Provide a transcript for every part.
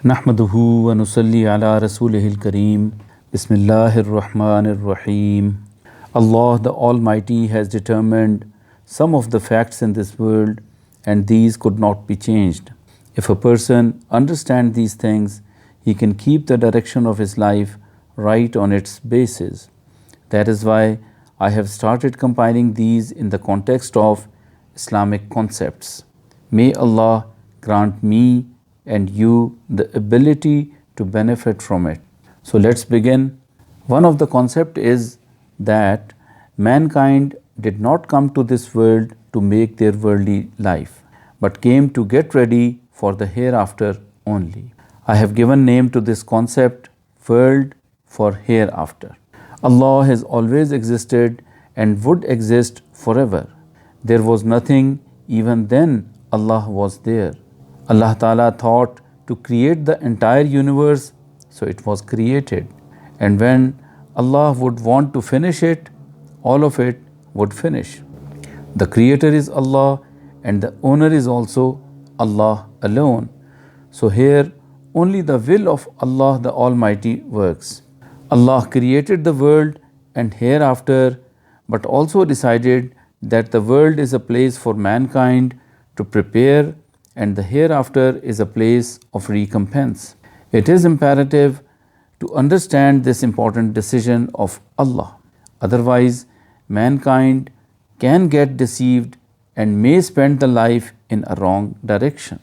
नहमदुहु व नुसल्ली अला रसूलिहिल करीम बिस्मिल्लाहिर रहमानिर रहीम. Allah the Almighty has determined some of the facts in this world, and these could not be changed. If a person understands these things, he can keep the direction of his life right on its basis. That is why I have started compiling these in the context of Islamic concepts. May Allah grant me and you the ability to benefit from it. So let's begin. One of the concept is that mankind did not come to this world to make their worldly life, but came to get ready for the hereafter only. I have given name to this concept, world for hereafter. Allah has always existed and would exist forever. There was nothing, even then Allah was there. Allah Ta'ala thought to create the entire universe, so it was created. And when Allah would want to finish it, all of it would finish. The creator is Allah and the owner is also Allah alone. So here only the will of Allah the Almighty works. Allah created the world and hereafter, but also decided that the world is a place for mankind to prepare and the hereafter is a place of recompense. It is imperative to understand this important decision of Allah. Otherwise, mankind can get deceived and may spend the life in a wrong direction.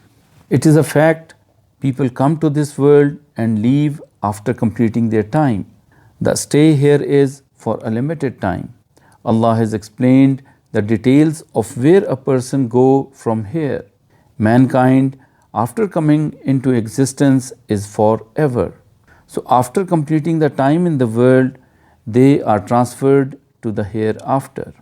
It is a fact people come to this world and leave after completing their time. The stay here is for a limited time. Allah has explained the details of where a person go from here. Mankind, after coming into existence, is forever. So after completing the time in the world, they are transferred to the hereafter.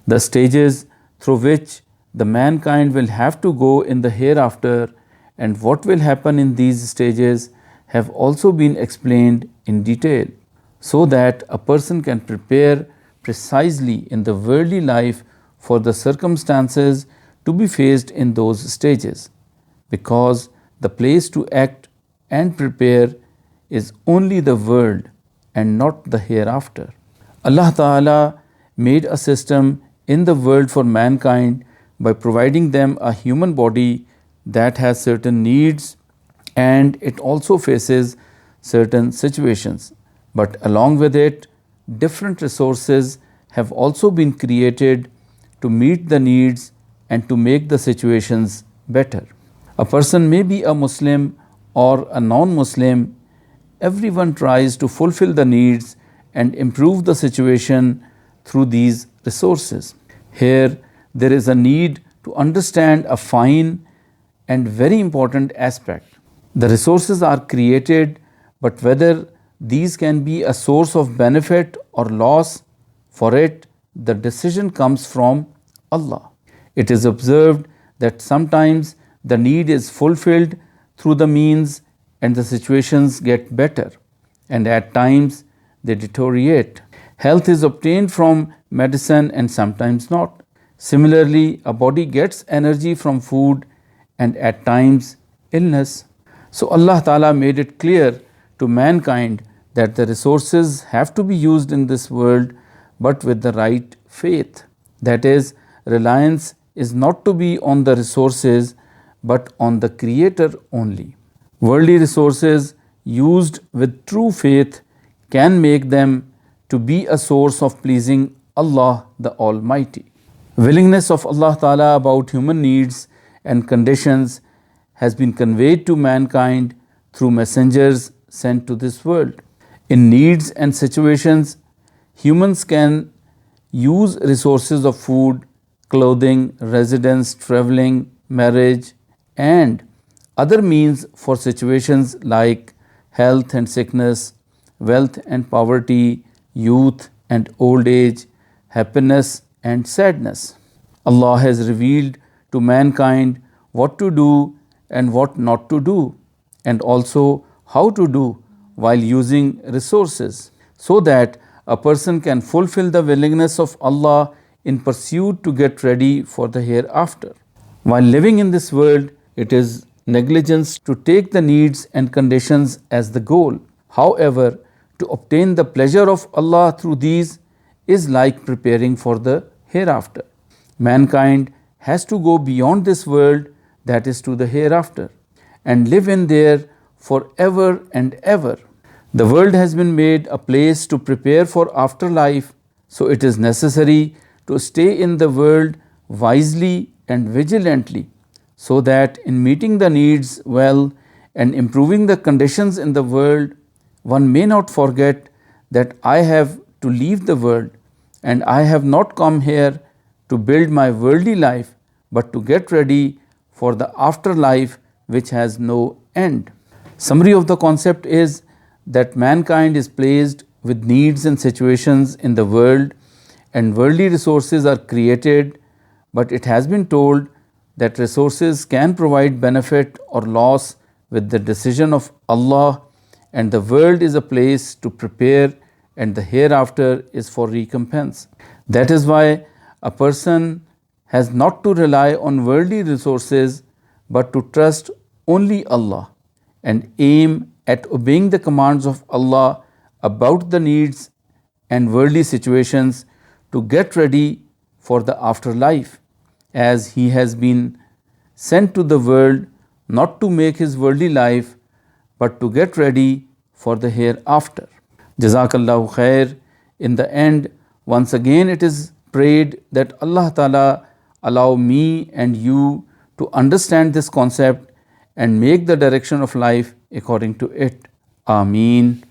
The stages through which the mankind will have to go in the hereafter and what will happen in these stages have also been explained in detail, so that a person can prepare precisely in the worldly life for the circumstances to be faced in those stages, because the place to act and prepare is only the world and not the hereafter. Allah Ta'ala made a system in the world for mankind by providing them a human body that has certain needs and it also faces certain situations. But along with it, different resources have also been created to meet the needs and to make the situations better. A person may be a Muslim or a non-Muslim. Everyone tries to fulfill the needs and improve the situation through these resources. Here, there is a need to understand a fine and very important aspect. The resources are created, but whether these can be a source of benefit or loss, for it, the decision comes from Allah. It is observed that sometimes the need is fulfilled through the means and the situations get better, and at times they deteriorate. Health is obtained from medicine and sometimes not. Similarly, a body gets energy from food and at times illness. So Allah Ta'ala made it clear to mankind that the resources have to be used in this world, but with the right faith. That is, reliance is not to be on the resources but on the Creator only. Worldly resources used with true faith can make them to be a source of pleasing Allah the Almighty. Willingness of Allah Ta'ala about human needs and conditions has been conveyed to mankind through messengers sent to this world. In needs and situations, humans can use resources of food, clothing, residence, traveling, marriage, and other means for situations like health and sickness, wealth and poverty, youth and old age, happiness and sadness. Allah has revealed to mankind what to do and what not to do, and also how to do while using resources, so that a person can fulfill the willingness of Allah in pursuit to get ready for the hereafter. While living in this world, it is negligence to take the needs and conditions as the goal. However, to obtain the pleasure of Allah through these is like preparing for the hereafter. Mankind has to go beyond this world, that is to the hereafter, and live in there forever and ever. The world has been made a place to prepare for afterlife, so it is necessary to stay in the world wisely and vigilantly, so that in meeting the needs well and improving the conditions in the world, one may not forget that I have to leave the world and I have not come here to build my worldly life, but to get ready for the afterlife which has no end. Summary of the concept is that mankind is placed with needs and situations in the world, and worldly resources are created, but it has been told that resources can provide benefit or loss with the decision of Allah, and the world is a place to prepare and the hereafter is for recompense. That is why a person has not to rely on worldly resources but to trust only Allah and aim at obeying the commands of Allah about the needs and worldly situations to get ready for the afterlife, as he has been sent to the world not to make his worldly life but to get ready for the hereafter. Jazakallahu khair. In the end, once again it is prayed that Allah Ta'ala allow me and you to understand this concept and make the direction of life according to it. Ameen.